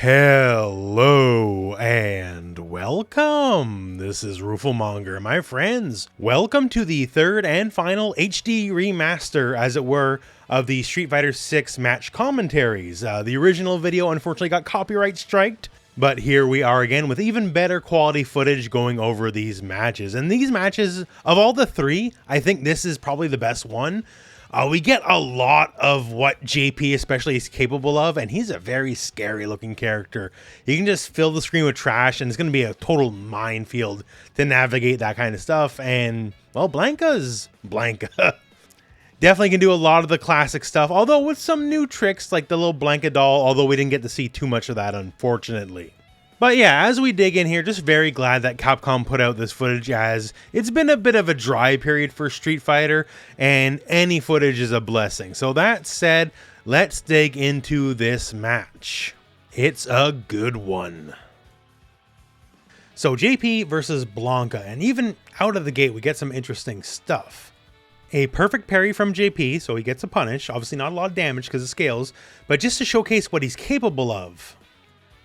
Hello and welcome. This is Rooflemonger, my friends. Welcome to the third and final HD remaster, as it were, of the Street Fighter 6 match commentaries. The original video unfortunately got copyright striked, but here we are again with even better quality footage going over these matches. And these matches, of all the three, I think this is probably the best one. We get a lot of what JP especially is capable of, and he's a very scary looking character. You can just fill the screen with trash, and it's going to be a total minefield to navigate that kind of stuff. And, well, Blanka's Blanka. Definitely can do a lot of the classic stuff, although with some new tricks like the little Blanka doll, although we didn't get to see too much of that, unfortunately. But yeah, as we dig in here, just very glad that Capcom put out this footage, as it's been a bit of a dry period for Street Fighter, and any footage is a blessing. So that said, let's dig into this match. It's a good one. So JP versus Blanka, and even out of the gate, we get some interesting stuff. A perfect parry from JP, so he gets a punish. Obviously not a lot of damage because of scales, but just to showcase what he's capable of.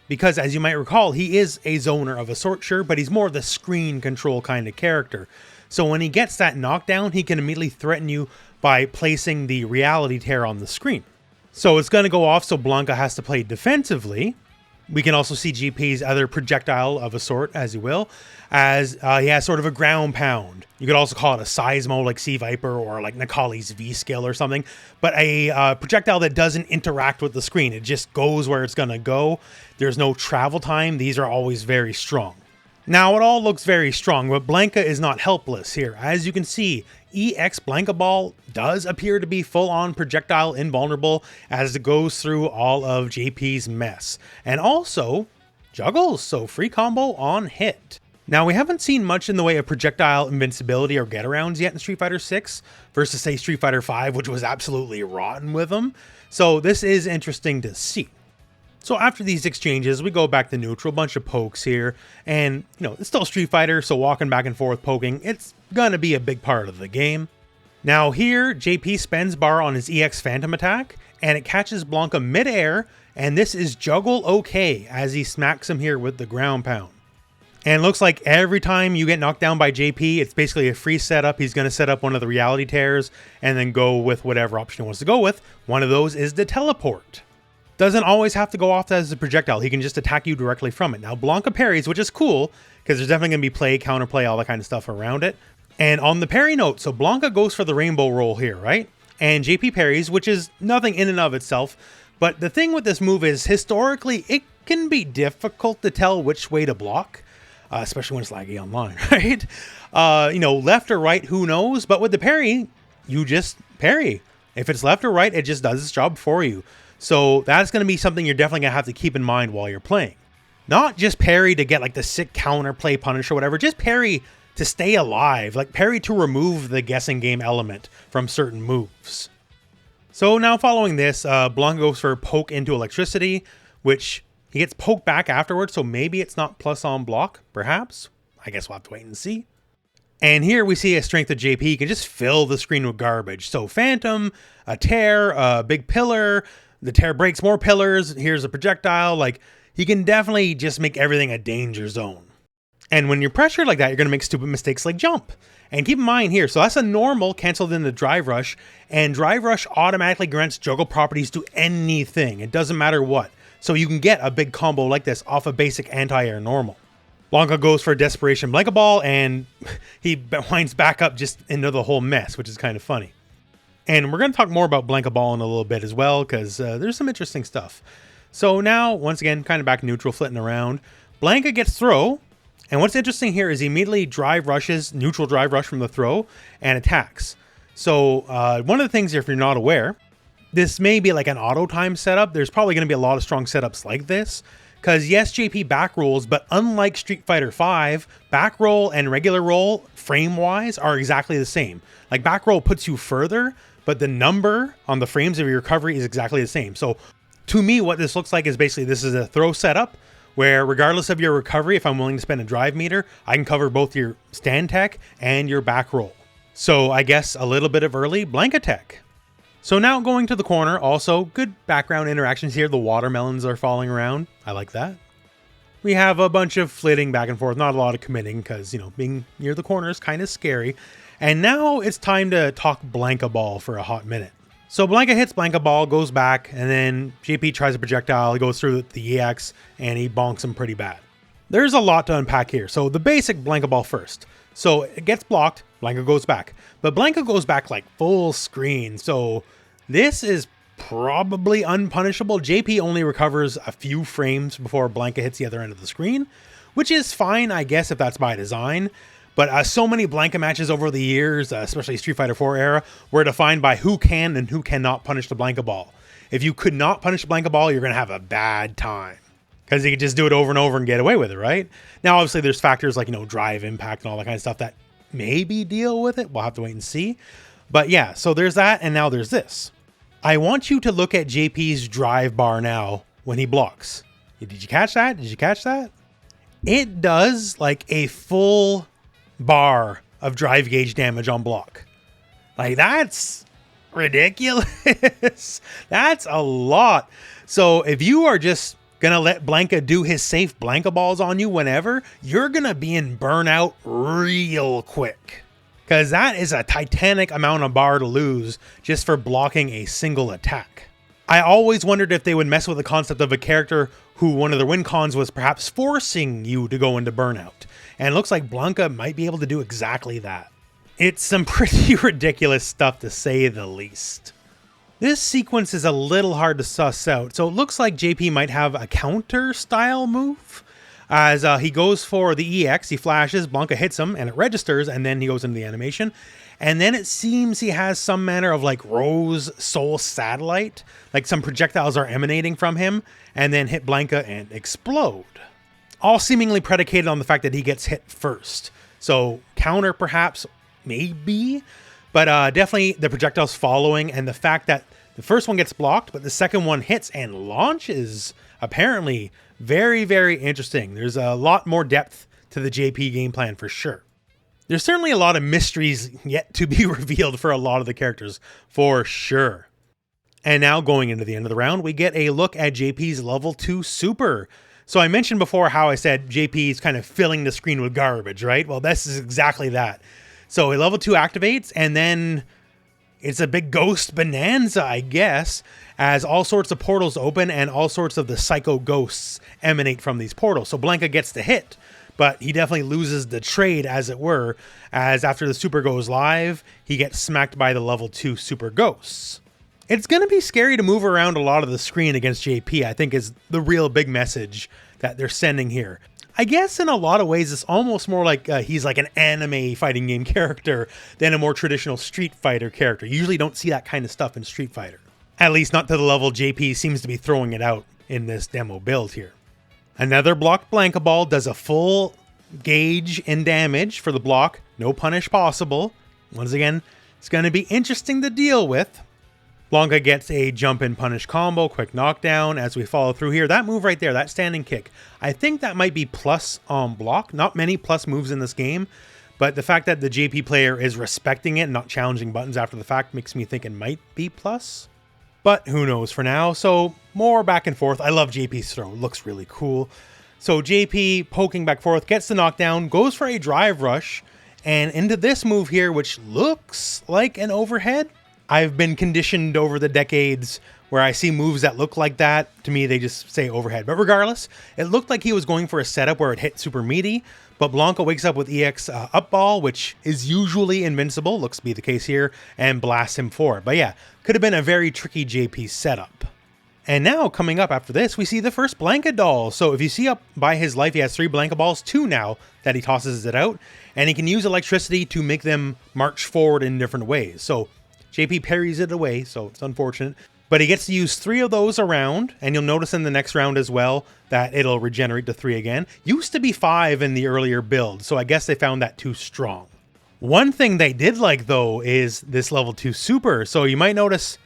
Because, as you might recall, he is a zoner of a sort, sure, but he's more the screen control kind of character. So when he gets that knockdown, he can immediately threaten you by placing the reality tear on the screen. So it's going to go off, so Blanka has to play defensively. We can also see GP's other projectile of a sort, as you will, as he has sort of a ground pound. You could also call it a Seismo like Sea Viper or like Nakali's V-Skill or something, but a projectile that doesn't interact with the screen. It just goes where it's going to go. There's no travel time. These are always very strong. Now, it all looks very strong, but Blanka is not helpless here. As you can see, EX Blanka Ball does appear to be full-on projectile invulnerable as it goes through all of JP's mess. And also, juggles, so free combo on hit. Now, we haven't seen much in the way of projectile invincibility or get-arounds yet in Street Fighter 6 versus, say, Street Fighter 5, which was absolutely rotten with them. So this is interesting to see. So after these exchanges, we go back to neutral, bunch of pokes here, and, you know, it's still Street Fighter, so walking back and forth poking, it's gonna be a big part of the game. Now here, JP spends bar on his EX Phantom attack, and it catches Blanka mid-air, and this is juggle okay as he smacks him here with the ground pound. And it looks like every time you get knocked down by JP, it's basically a free setup. He's going to set up one of the reality tears, and then go with whatever option he wants to go with. One of those is the teleport. Doesn't always have to go off as a projectile. He can just attack you directly from it. Now, Blanka parries, which is cool, because there's definitely going to be play, counterplay, all that kind of stuff around it. And on the parry note, so Blanka goes for the rainbow roll here, right? And JP parries, which is nothing in and of itself. But the thing with this move is, historically, it can be difficult to tell which way to block, especially when it's laggy online, right? You know, left or right, who knows? But with the parry, you just parry. If it's left or right, it just does its job for you. So that's going to be something you're definitely going to have to keep in mind while you're playing. Not just parry to get like the sick counterplay punish or whatever, just parry to stay alive, like parry to remove the guessing game element from certain moves. So now following this, Blanka goes for poke into electricity, which he gets poked back afterwards, so maybe it's not plus on block, perhaps. I guess we'll have to wait and see. And here we see a strength of JP. He can just fill the screen with garbage. So Phantom, a tear, a big pillar, the tear breaks more pillars, here's a projectile. Like, he can definitely just make everything a danger zone. And when you're pressured like that, you're going to make stupid mistakes like jump. And keep in mind here, so that's a normal canceled into Drive Rush, and Drive Rush automatically grants juggle properties to anything. It doesn't matter what. So you can get a big combo like this off a basic anti-air normal. Blanka goes for a Desperation Blanka Ball, and he winds back up just into the whole mess, which is kind of funny. And we're going to talk more about Blanka Ball in a little bit as well, because there's some interesting stuff. So now, once again, kind of back neutral, flitting around. Blanka gets throw, and what's interesting here is he immediately drive rushes, neutral drive rush from the throw, and attacks. So one of the things, if you're not aware, this may be like an auto time setup. There's probably going to be a lot of strong setups like this. Because yes, JP back rolls, but unlike Street Fighter 5, back roll and regular roll, frame-wise, are exactly the same. Like, back roll puts you further, but the number on the frames of your recovery is exactly the same. So to me, what this looks like is basically this is a throw setup where regardless of your recovery, if I'm willing to spend a drive meter, I can cover both your stand tech and your back roll. So I guess a little bit of early Blanka tech. So now going to the corner, also good background interactions here. The watermelons are falling around. I like that. We have a bunch of flitting back and forth, not a lot of committing because, you know, being near the corner is kind of scary. And now it's time to talk Blanka Ball for a hot minute. So Blanka hits Blanka Ball, goes back, and then JP tries a projectile. He goes through the EX, and he bonks him pretty bad. There's a lot to unpack here. So the basic Blanka Ball first. So it gets blocked, Blanka goes back. But Blanka goes back like full screen. So this is probably unpunishable. JP only recovers a few frames before Blanka hits the other end of the screen, which is fine, I guess, if that's by design. But so many Blanka matches over the years, especially Street Fighter 4 era, were defined by who can and who cannot punish the Blanka Ball. If you could not punish the Blanka Ball, you're going to have a bad time. Because you could just do it over and over and get away with it, right? Now, obviously, there's factors like, you know, drive, impact, and all that kind of stuff that maybe deal with it. We'll have to wait and see. But yeah, so there's that, and now there's this. I want you to look at JP's drive bar now when he blocks. Did you catch that? Did you catch that? It does like a full bar of drive gauge damage on block. Like, that's ridiculous. That's a lot. So if you are just gonna let Blanka do his safe Blanka balls on you whenever, you're gonna be in burnout real quick. Because that is a titanic amount of bar to lose just for blocking a single attack. I always wondered if they would mess with the concept of a character who one of their win cons was perhaps forcing you to go into burnout. And it looks like Blanka might be able to do exactly that. It's some pretty ridiculous stuff to say the least. This sequence is a little hard to suss out, so it looks like JP might have a counter style move. As he goes for the EX, he flashes, Blanka hits him, and it registers, and then he goes into the animation. And then it seems he has some manner of like Rose Soul Satellite, like some projectiles are emanating from him, and then hit Blanka and explode. All seemingly predicated on the fact that he gets hit first. So counter perhaps, maybe, but definitely the projectiles following, and the fact that the first one gets blocked, but the second one hits and launches, apparently very, very interesting. There's a lot more depth to the JP game plan for sure. There's certainly a lot of mysteries yet to be revealed for a lot of the characters, for sure. And now going into the end of the round, we get a look at JP's level 2 super. So I mentioned before how I said JP is kind of filling the screen with garbage, right? Well, this is exactly that. So a level 2 activates, and then it's a big ghost bonanza, I guess, as all sorts of portals open and all sorts of the psycho ghosts emanate from these portals. So Blanka gets the hit, but he definitely loses the trade, as it were, as after the super goes live, he gets smacked by the level 2 super ghosts. It's going to be scary to move around a lot of the screen against JP, I think, is the real big message that they're sending here. I guess in a lot of ways, it's almost more like he's like an anime fighting game character than a more traditional Street Fighter character. You usually don't see that kind of stuff in Street Fighter. At least not to the level JP seems to be throwing it out in this demo build here. Another blocked Blanka Ball does a full gauge in damage for the block. No punish possible. Once again, it's going to be interesting to deal with. Blanka gets a jump and punish combo, quick knockdown as we follow through here. That move right there, that standing kick, I think that might be plus on block. Not many plus moves in this game, but the fact that the JP player is respecting it and not challenging buttons after the fact makes me think it might be plus. But who knows for now. So more back and forth. I love JP's throw. It looks really cool. So JP poking back forth, gets the knockdown, goes for a drive rush, and into this move here, which looks like an overhead. I've been conditioned over the decades where I see moves that look like that. To me, they just say overhead. But regardless, it looked like he was going for a setup where it hit super meaty, but Blanka wakes up with EX up ball, which is usually invincible, looks to be the case here, and blasts him for it. But yeah, could have been a very tricky JP setup. And now, coming up after this, we see the first Blanka doll. So if you see up by his life, he has 3 Blanka balls, 2 now that he tosses it out, and he can use electricity to make them march forward in different ways. So JP parries it away, so it's unfortunate. But he gets to use 3 of those around, and you'll notice in the next round as well that it'll regenerate to 3 again. Used to be 5 in the earlier build, so I guess they found that too strong. One thing they did like, though, is this level 2 super. So you might notice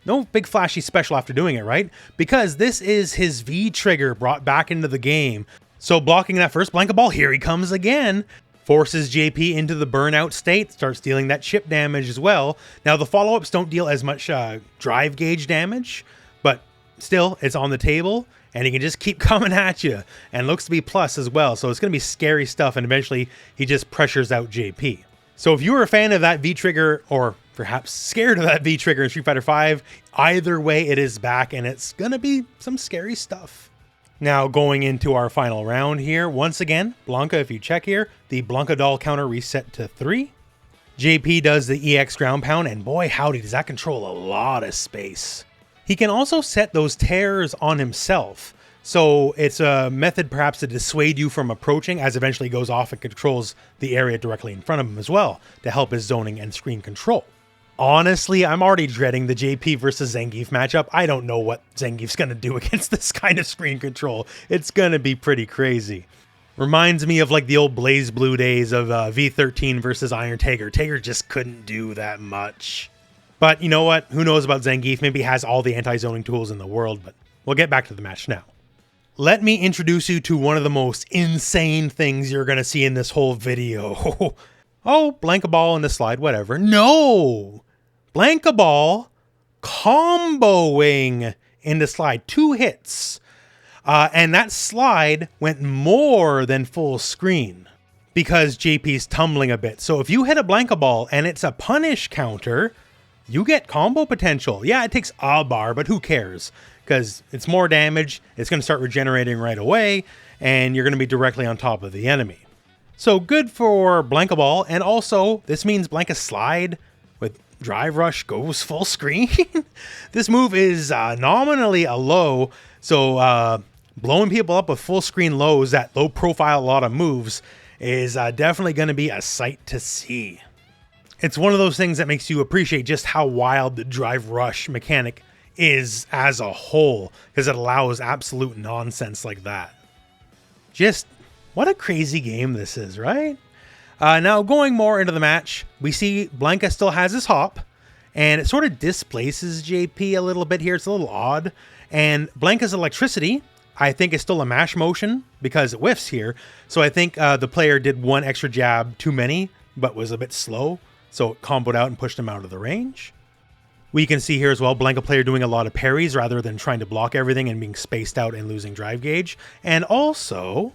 no big flashy special after doing it, right? Because this is his V trigger brought back into the game. So blocking that first Blanka ball, here he comes again. forces JP into the burnout state, starts dealing that chip damage as well. Now the follow-ups don't deal as much drive gauge damage, but still it's on the table and he can just keep coming at you, and looks to be plus as well. So it's going to be scary stuff, and eventually he just pressures out JP. So if you were a fan of that V-Trigger, or perhaps scared of that V-Trigger in Street Fighter V, either way it is back, and it's going to be some scary stuff. Now going into our final round here, once again, Blanka, if you check here, the Blanka doll counter reset to 3. JP does the EX ground pound, and boy howdy, does that control a lot of space. He can also set those tears on himself, so it's a method perhaps to dissuade you from approaching, as eventually goes off and controls the area directly in front of him as well, to help his zoning and screen control. Honestly, I'm already dreading the JP versus Zangief matchup. I don't know what Zangief's going to do against this kind of screen control. It's going to be pretty crazy. Reminds me of like the old Blaze Blue days of V13 versus Iron Tiger. Tiger just couldn't do that much. But you know what? Who knows about Zangief? Maybe he has all the anti-zoning tools in the world, but we'll get back to the match now. Let me introduce you to one of the most insane things you're going to see in this whole video. Oh, Blanka ball in the slide, whatever. No! Blanka ball comboing in the slide. 2 hits. And that slide went more than full screen because JP's tumbling a bit. So if you hit a Blanka ball and it's a punish counter, you get combo potential. Yeah, it takes a bar, but who cares? Because it's more damage, it's going to start regenerating right away, and you're going to be directly on top of the enemy. So good for Blanka ball, and also this means Blanka slide with drive rush goes full screen. This move is nominally a low, so blowing people up with full screen lows, that low profile a lot of moves, is definitely going to be a sight to see. It's one of those things that makes you appreciate just how wild the drive rush mechanic is as a whole, because it allows absolute nonsense like that. Just what a crazy game this is, right? Now going more into the match, we see Blanka still has his hop, and it sort of displaces JP a little bit here. It's a little odd. And Blanka's electricity, I think, is still a mash motion because it whiffs here. So I think the player did one extra jab too many, but was a bit slow. So it comboed out and pushed him out of the range. We can see here as well, Blanka player doing a lot of parries rather than trying to block everything and being spaced out and losing drive gauge. And also,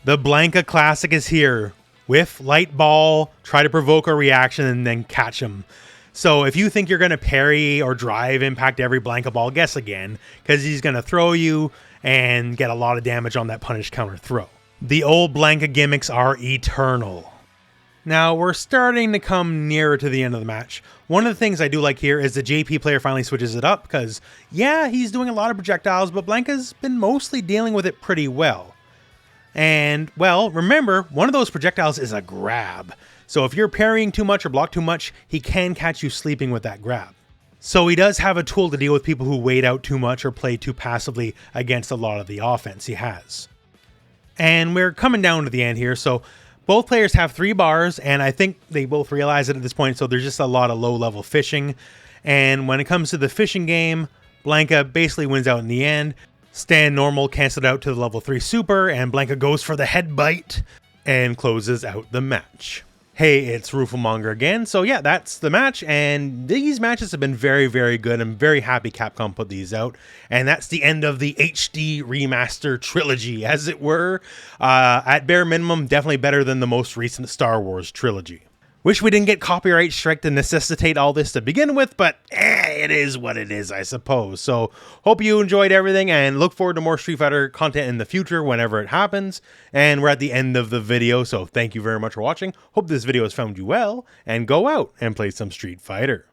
the Blanka classic is here. Whiff, light ball, try to provoke a reaction, and then catch him. So if you think you're going to parry or drive impact every Blanka ball, guess again, because he's going to throw you and get a lot of damage on that punish counter throw. The old Blanka gimmicks are eternal. Now, we're starting to come nearer to the end of the match. One of the things I do like here is the JP player finally switches it up, because, yeah, he's doing a lot of projectiles, but Blanka's been mostly dealing with it pretty well. And, well, remember, one of those projectiles is a grab. So if you're parrying too much or block too much, he can catch you sleeping with that grab. So he does have a tool to deal with people who wait out too much or play too passively against a lot of the offense he has. And we're coming down to the end here, so both players have 3 bars, and I think they both realize it at this point, so there's just a lot of low-level fishing. And when it comes to the fishing game, Blanka basically wins out in the end. Stand normal canceled out to the level 3 super, and Blanka goes for the head bite and closes out the match. Hey, it's rooflemonger again. So yeah, that's the match, and these matches have been very, very good. I'm very happy Capcom put these out, and that's the end of the HD remaster trilogy, as it were. At bare minimum, definitely better than the most recent Star Wars trilogy. Wish we didn't get copyright strike to necessitate all this to begin with, but it is what it is, I suppose. So, hope you enjoyed everything, and look forward to more Street Fighter content in the future whenever it happens. And we're at the end of the video, so thank you very much for watching. Hope this video has found you well, and go out and play some Street Fighter.